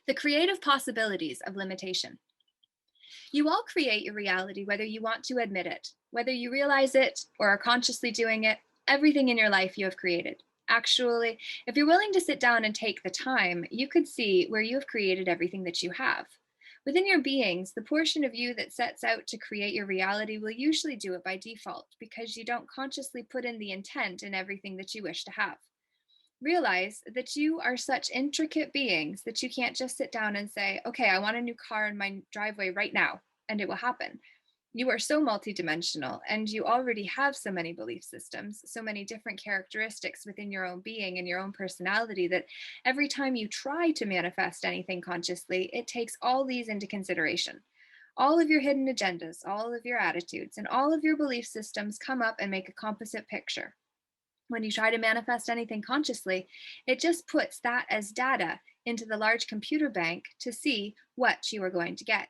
The creative possibilities of limitation. You all create your reality whether you want to admit it, whether you realize it or are consciously doing it. Everything in your life you have created. Actually, if you're willing to sit down and take the time, you could see where you have created everything that you have. Within your beings, the portion of you that sets out to create your reality will usually do it by default because you don't consciously put in the intent in everything that you wish to have. Realize that you are such intricate beings that you can't just sit down and say, okay, I want a new car in my driveway right now, and it will happen. You are so multidimensional, and you already have so many belief systems, so many different characteristics within your own being and your own personality that every time you try to manifest anything consciously, it takes all these into consideration. All of your hidden agendas, all of your attitudes, and all of your belief systems come up and make a composite picture. When you try to manifest anything consciously, it just puts that as data into the large computer bank to see what you are going to get.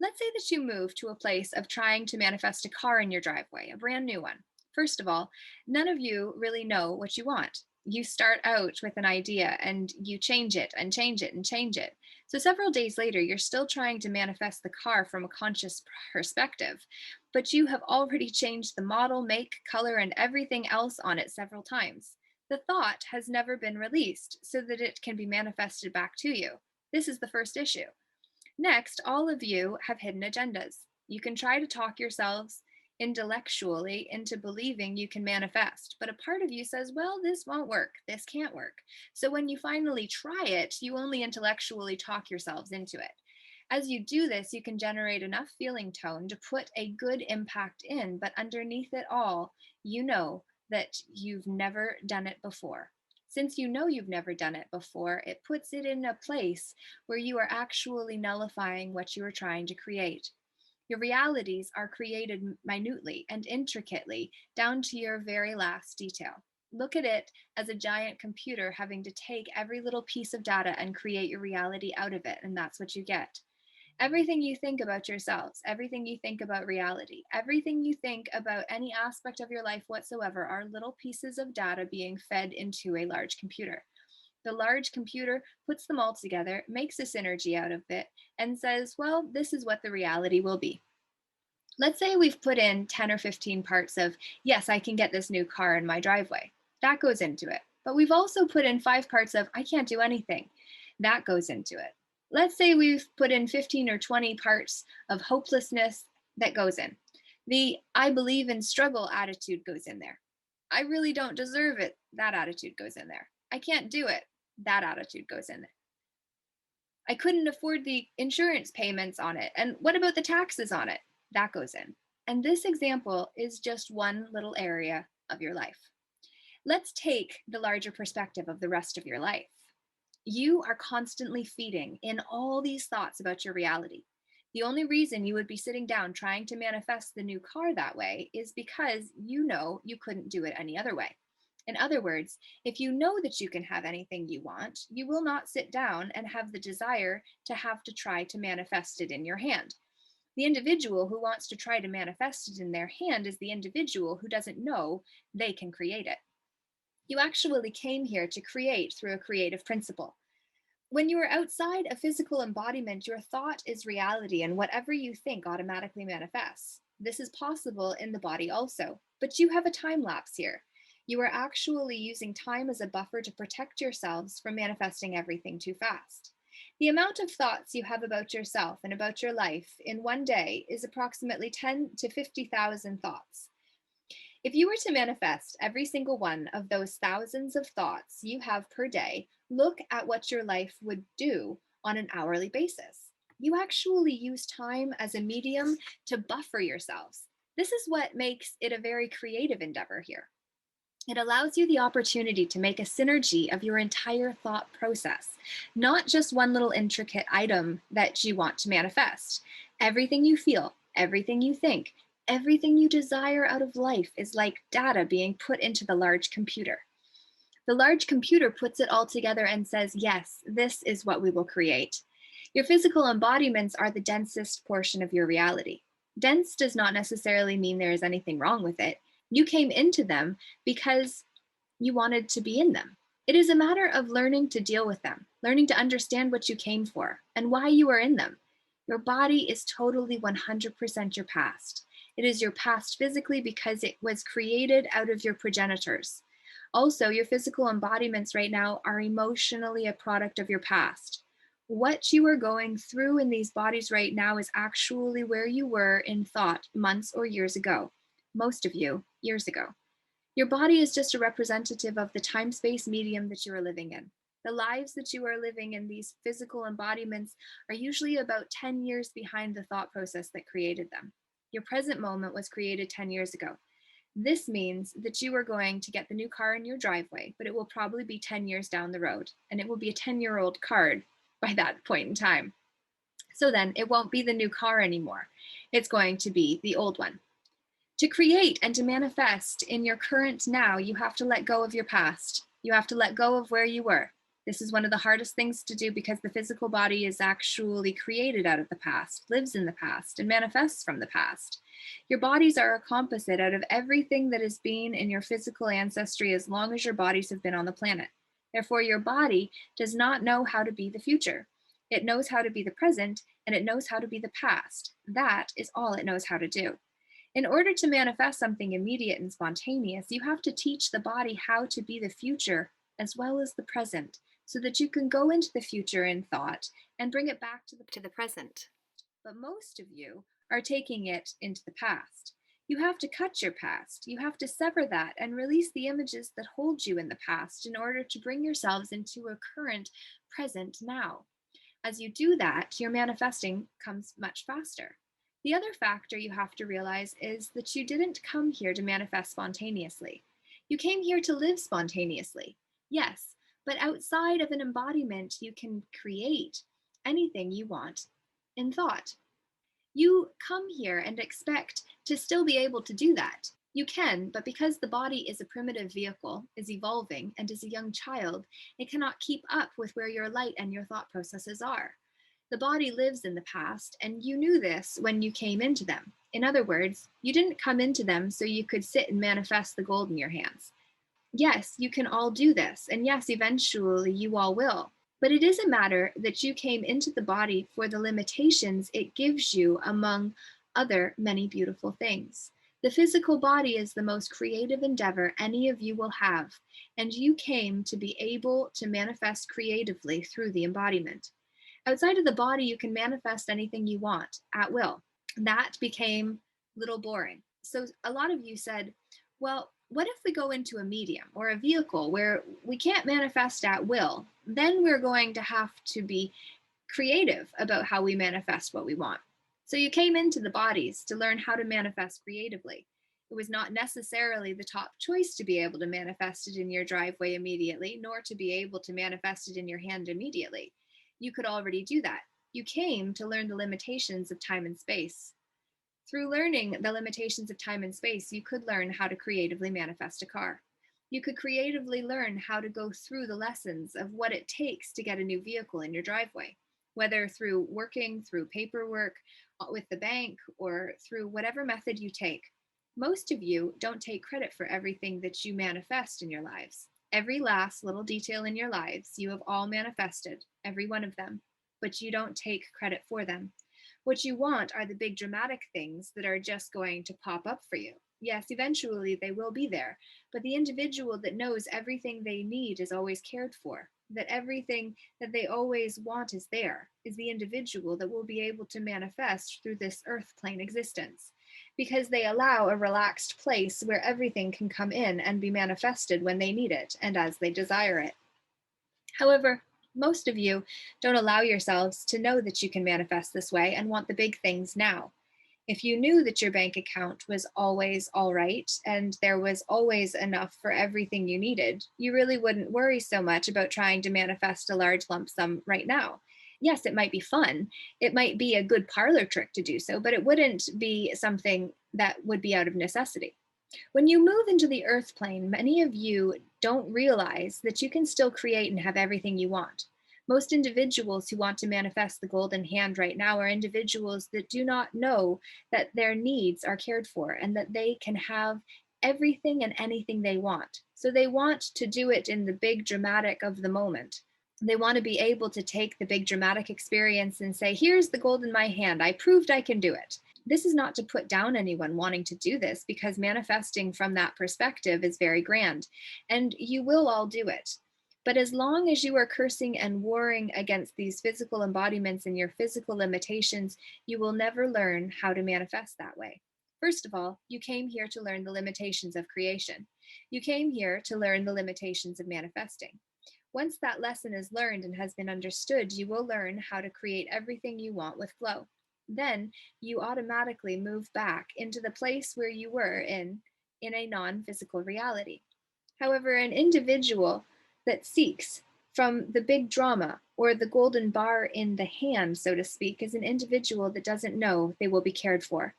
Let's say that you move to a place of trying to manifest a car in your driveway, a brand new one. First of all, none of you really know what you want. You start out with an idea and you change it and change it and change it. So several days later, you're still trying to manifest the car from a conscious perspective, but you have already changed the model, make, color, and everything else on it several times. The thought has never been released so that it can be manifested back to you. This is the first issue. Next, all of you have hidden agendas. You can try to talk yourselves intellectually into believing you can manifest, but a part of you says, well, this won't work. This can't work. So when you finally try it, you only intellectually talk yourselves into it. As you do this, you can generate enough feeling tone to put a good impact in, but underneath it all, you know that you've never done it before. Since you know you've never done it before, it puts it in a place where you are actually nullifying what you are trying to create. Your realities are created minutely and intricately down to your very last detail. Look at it as a giant computer having to take every little piece of data and create your reality out of it, and that's what you get. Everything you think about yourselves, everything you think about reality, everything you think about any aspect of your life whatsoever are little pieces of data being fed into a large computer. The large computer puts them all together, makes a synergy out of it, and says, well, this is what the reality will be. Let's say we've put in 10 or 15 parts of, yes, I can get this new car in my driveway. That goes into it. But we've also put in 5 parts of, I can't do anything. That goes into it. Let's say we've put in 15 or 20 parts of hopelessness that goes in. The I believe in struggle attitude goes in there. I really don't deserve it. That attitude goes in there. I can't do it. That attitude goes in there. I couldn't afford the insurance payments on it. And what about the taxes on it? That goes in. And this example is just one little area of your life. Let's take the larger perspective of the rest of your life. You are constantly feeding in all these thoughts about your reality. The only reason you would be sitting down trying to manifest the new car that way is because you know you couldn't do it any other way. In other words, if you know that you can have anything you want, you will not sit down and have the desire to have to try to manifest it in your hand. The individual who wants to try to manifest it in their hand is the individual who doesn't know they can create it. You actually came here to create through a creative principle. When you are outside a physical embodiment, your thought is reality, and whatever you think automatically manifests. This is possible in the body also, but you have a time lapse here. You are actually using time as a buffer to protect yourselves from manifesting everything too fast. The amount of thoughts you have about yourself and about your life in one day is approximately 10 to 50,000 thoughts. If you were to manifest every single one of those thousands of thoughts you have per day, look at what your life would do on an hourly basis. You actually use time as a medium to buffer yourselves. This is what makes it a very creative endeavor here. It allows you the opportunity to make a synergy of your entire thought process, not just one little intricate item that you want to manifest. Everything you feel, everything you think, everything you desire out of life is like data being put into the large computer. The large computer puts it all together and says, yes, this is what we will create. Your physical embodiments are the densest portion of your reality. Dense does not necessarily mean there is anything wrong with it. You came into them because you wanted to be in them. It is a matter of learning to deal with them, learning to understand what you came for and why you are in them. Your body is totally 100% your past. It is your past physically because it was created out of your progenitors. Also, your physical embodiments right now are emotionally a product of your past. What you are going through in these bodies right now is actually where you were in thought months or years ago. Most of you, years ago. Your body is just a representative of the time space medium that you are living in. The lives that you are living in these physical embodiments are usually about 10 years behind the thought process that created them. Your present moment was created 10 years ago. This means that you are going to get the new car in your driveway, but it will probably be 10 years down the road, and it will be a 10-year-old car by that point in time. So then it won't be the new car anymore. It's going to be the old one. To create and to manifest in your current now, you have to let go of your past. You have to let go of where you were. This is one of the hardest things to do because the physical body is actually created out of the past, lives in the past, and manifests from the past. Your bodies are a composite out of everything that has been in your physical ancestry as long as your bodies have been on the planet. Therefore, your body does not know how to be the future. It knows how to be the present, and it knows how to be the past. That is all it knows how to do. In order to manifest something immediate and spontaneous, you have to teach the body how to be the future as well as the present, so that you can go into the future in thought and bring it back to the present. But most of you are taking it into the past. You have to cut your past. You have to sever that and release the images that hold you in the past in order to bring yourselves into a current present now. As you do that, your manifesting comes much faster. The other factor you have to realize is that you didn't come here to manifest spontaneously. You came here to live spontaneously. Yes, but outside of an embodiment, you can create anything you want in thought. You come here and expect to still be able to do that. You can, but because the body is a primitive vehicle, is evolving, and is a young child, it cannot keep up with where your light and your thought processes are. The body lives in the past, and you knew this when you came into them. In other words, you didn't come into them so you could sit and manifest the gold in your hands. Yes, you can all do this, and yes, eventually you all will. But it is a matter that you came into the body for the limitations it gives you, among other many beautiful things. The physical body is the most creative endeavor any of you will have, and you came to be able to manifest creatively through the embodiment. Outside of the body, you can manifest anything you want at will. That became a little boring. So a lot of you said, well, what if we go into a medium or a vehicle where we can't manifest at will? Then we're going to have to be creative about how we manifest what we want. So you came into the bodies to learn how to manifest creatively. It was not necessarily the top choice to be able to manifest it in your driveway immediately, nor to be able to manifest it in your hand immediately. You could already do that. You came to learn the limitations of time and space. Through learning the limitations of time and space, you could learn how to creatively manifest a car. You could creatively learn how to go through the lessons of what it takes to get a new vehicle in your driveway, whether through working, through paperwork with the bank, or through whatever method you take. Most of you don't take credit for everything that you manifest in your lives. Every last little detail in your lives, you have all manifested, every one of them, but you don't take credit for them. What you want are the big dramatic things that are just going to pop up for you. Yes, eventually they will be there, but the individual that knows everything they need is always cared for, that everything that they always want is there, is the individual that will be able to manifest through this earth plane existence, because they allow a relaxed place where everything can come in and be manifested when they need it and as they desire it. However, most of you don't allow yourselves to know that you can manifest this way and want the big things now. If you knew that your bank account was always all right and there was always enough for everything you needed, you really wouldn't worry so much about trying to manifest a large lump sum right now. Yes, it might be fun. It might be a good parlor trick to do so, but it wouldn't be something that would be out of necessity. When you move into the earth plane, many of you don't realize that you can still create and have everything you want. Most individuals who want to manifest the golden hand right now are individuals that do not know that their needs are cared for and that they can have everything and anything they want. So they want to do it in the big dramatic of the moment. They want to be able to take the big dramatic experience and say, here's the gold in my hand. I proved I can do it. This is not to put down anyone wanting to do this, because manifesting from that perspective is very grand, and you will all do it. But as long as you are cursing and warring against these physical embodiments and your physical limitations, you will never learn how to manifest that way. First of all, you came here to learn the limitations of creation. You came here to learn the limitations of manifesting. Once that lesson is learned and has been understood, you will learn how to create everything you want with flow. Then you automatically move back into the place where you were in a non-physical reality. However, an individual that seeks from the big drama or the golden bar in the hand, so to speak, is an individual that doesn't know they will be cared for.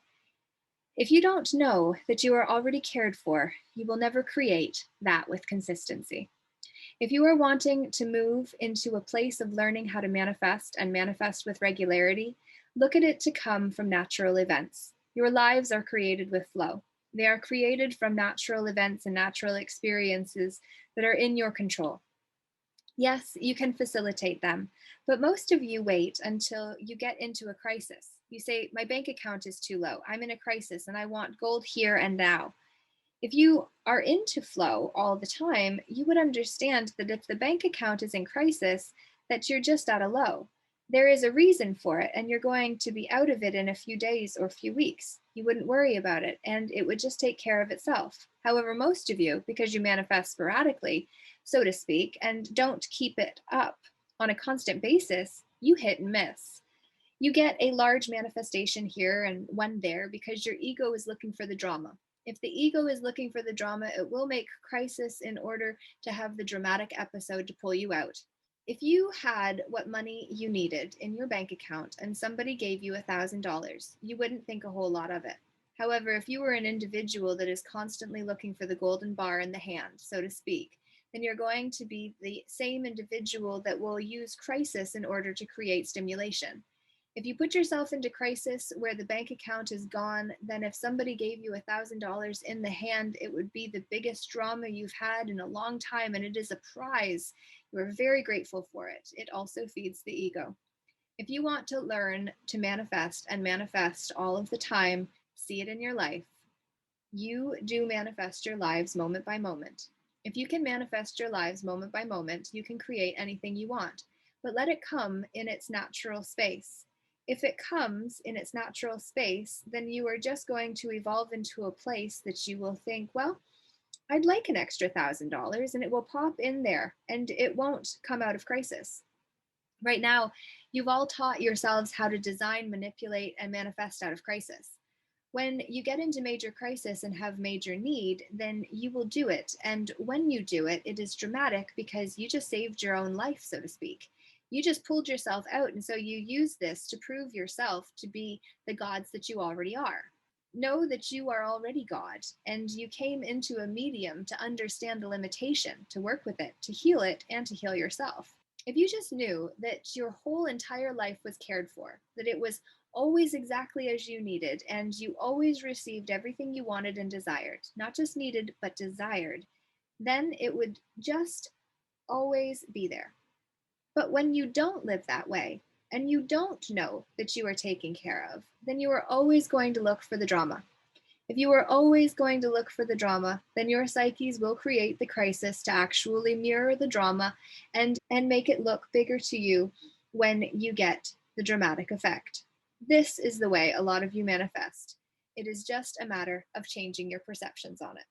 If you don't know that you are already cared for, you will never create that with consistency. If you are wanting to move into a place of learning how to manifest and manifest with regularity, look at it to come from natural events. Your lives are created with flow. They are created from natural events and natural experiences that are in your control. Yes, you can facilitate them, but most of you wait until you get into a crisis. You say, my bank account is too low. I'm in a crisis and I want gold here and now. If you are into flow all the time, you would understand that if the bank account is in crisis, that you're just at a low. There is a reason for it, and you're going to be out of it in a few days or a few weeks. You wouldn't worry about it, and it would just take care of itself. However, most of you, because you manifest sporadically, so to speak, and don't keep it up on a constant basis, you hit and miss. You get a large manifestation here and one there because your ego is looking for the drama. If the ego is looking for the drama, it will make crisis in order to have the dramatic episode to pull you out. If you had what money you needed in your bank account and somebody gave you $1,000, you wouldn't think a whole lot of it. However, if you were an individual that is constantly looking for the golden bar in the hand, so to speak, then you're going to be the same individual that will use crisis in order to create stimulation. If you put yourself into crisis where the bank account is gone, then if somebody gave you $1,000 in the hand, it would be the biggest drama you've had in a long time, and it is a prize. You are very grateful for it. It also feeds the ego. If you want to learn to manifest and manifest all of the time, see it in your life. You do manifest your lives moment by moment. If you can manifest your lives moment by moment, you can create anything you want, but let it come in its natural space. If it comes in its natural space, then you are just going to evolve into a place that you will think, well, I'd like an extra $1,000, and it will pop in there and it won't come out of crisis. Right now, you've all taught yourselves how to design, manipulate, and manifest out of crisis. When you get into major crisis and have major need, then you will do it. And when you do it, it is dramatic because you just saved your own life, so to speak. You just pulled yourself out. And so you use this to prove yourself to be the gods that you already are. Know that you are already God, and you came into a medium to understand the limitation, to work with it, to heal it, and to heal yourself. If you just knew that your whole entire life was cared for, that it was always exactly as you needed, and you always received everything you wanted and desired, not just needed, but desired, then it would just always be there. But when you don't live that way, and you don't know that you are taken care of, then you are always going to look for the drama. If you are always going to look for the drama, then your psyches will create the crisis to actually mirror the drama and make it look bigger to you when you get the dramatic effect. This is the way a lot of you manifest. It is just a matter of changing your perceptions on it.